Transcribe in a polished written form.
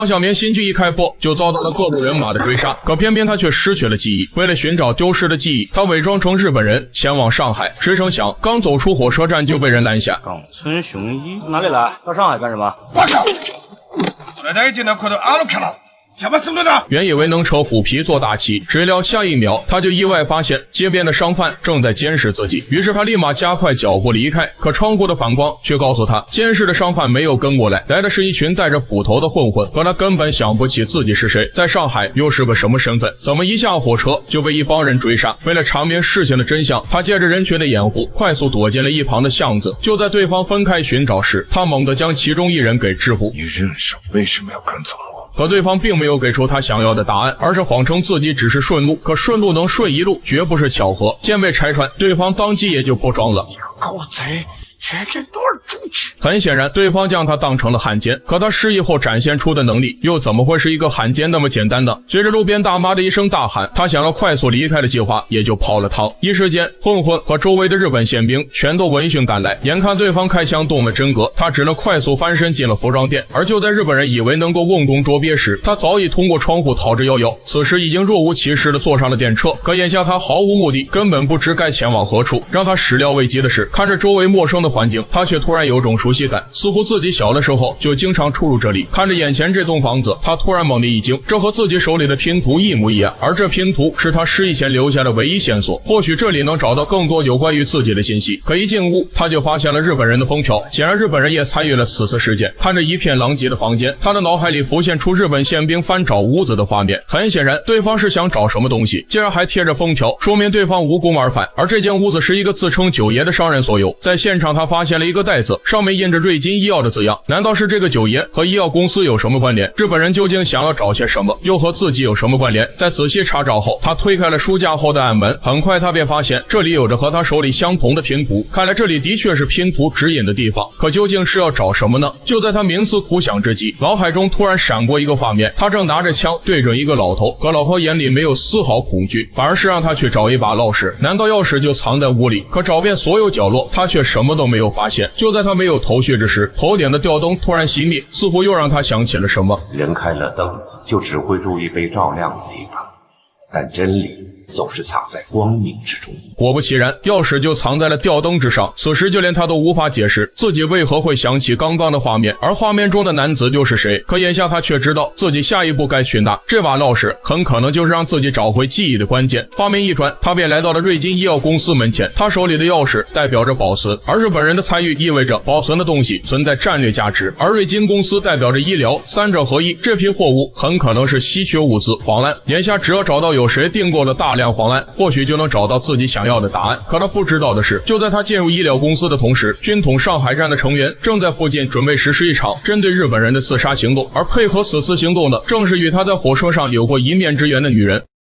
黄晓明新剧一开播就遭到了各路人马的追杀，可偏偏他却失去了记忆。为了寻找丢失的记忆，他伪装成日本人前往上海，谁成想刚走出火车站就被人拦下。冈村雄一哪里来？到上海干什么？报告，我在见到看到阿鲁看了。原以为能扯虎皮做大旗，谁料下一秒他就意外发现街边的商贩正在监视自己，于是他立马加快脚步离开。可窗户的反光却告诉他，监视的商贩没有跟过来，来的是一群带着斧头的混混。可他根本想不起自己是谁，在上海又是个什么身份，怎么一下火车就被一帮人追杀？为了查明事情的真相，他借着人群的掩护，快速躲进了一旁的巷子。就在对方分开寻找时，他猛地将其中一人给制服。你认识为什么要跟踪我？可对方并没有给出他想要的答案，而是谎称自己只是顺路。可顺路能顺一路，绝不是巧合。见被拆穿，对方当即也就不装了。狗贼！全给多尔出去！很显然，对方将他当成了汉奸，可他失忆后展现出的能力，又怎么会是一个汉奸那么简单呢？随着路边大妈的一声大喊，他想要快速离开的计划也就泡了汤。一时间，混混和周围的日本宪兵全都闻讯赶来，眼看对方开枪动了真格，他只能快速翻身进了服装店。而就在日本人以为能够瓮中捉鳖时，他早已通过窗户逃之夭夭。此时已经若无其事地坐上了电车，可眼下他毫无目的，根本不知该前往何处。让他始料未及的是，看着周围陌生的环境，他却突然有种熟悉感，似乎自己小的时候就经常出入这里。看着眼前这栋房子，他突然猛地一惊，这和自己手里的拼图一模一样，而这拼图是他失忆前留下的唯一线索，或许这里能找到更多有关于自己的信息。可一进屋，他就发现了日本人的封条，显然日本人也参与了此次事件。看着一片狼藉的房间，他的脑海里浮现出日本宪兵翻找屋子的画面。很显然，对方是想找什么东西，既然还贴着封条，说明对方无功而返。而这间屋子是一个自称九爷的商人所有，在现场他发现了一个袋子，上面印着瑞金医药的字样。难道是这个九爷和医药公司有什么关联？日本人究竟想要找些什么，又和自己有什么关联？在仔细查找后，他推开了书架后的暗门，很快他便发现这里有着和他手里相同的拼图。看来这里的确是拼图指引的地方，可究竟是要找什么呢？就在他冥思苦想之际，脑海中突然闪过一个画面，他正拿着枪对准一个老头，可老头眼里没有丝毫恐惧，反而是让他去找一把钥匙。难道钥匙就藏在屋里？可找遍所有角落，他却什么都没有发现。就在他没有头绪之时，头顶的吊灯突然熄灭，似乎又让他想起了什么。人开了灯，就只会注意被照亮的地方，但真理总是藏在光明之中。果不其然，钥匙就藏在了吊灯之上。此时就连他都无法解释自己为何会想起刚刚的画面，而画面中的男子又是谁？可眼下他却知道自己下一步该去哪。这把钥匙很可能就是让自己找回记忆的关键。画面一转，他便来到了瑞金医药公司门前。他手里的钥匙代表着保存，而日本人的参与意味着保存的东西存在战略价值，而瑞金公司代表着医疗，三者合一。这批货物很可能是稀缺物资黄胺。眼下只要找到有谁订购了大量黄胺，或许就能找到自己想要的答案。可他不知道的是，就在他进入医疗公司的同时，军统上海站的成员正在附近准备实施一场针对日本人的刺杀行动，而配合此次行动的正是与他在火车上有过一面之缘的女人。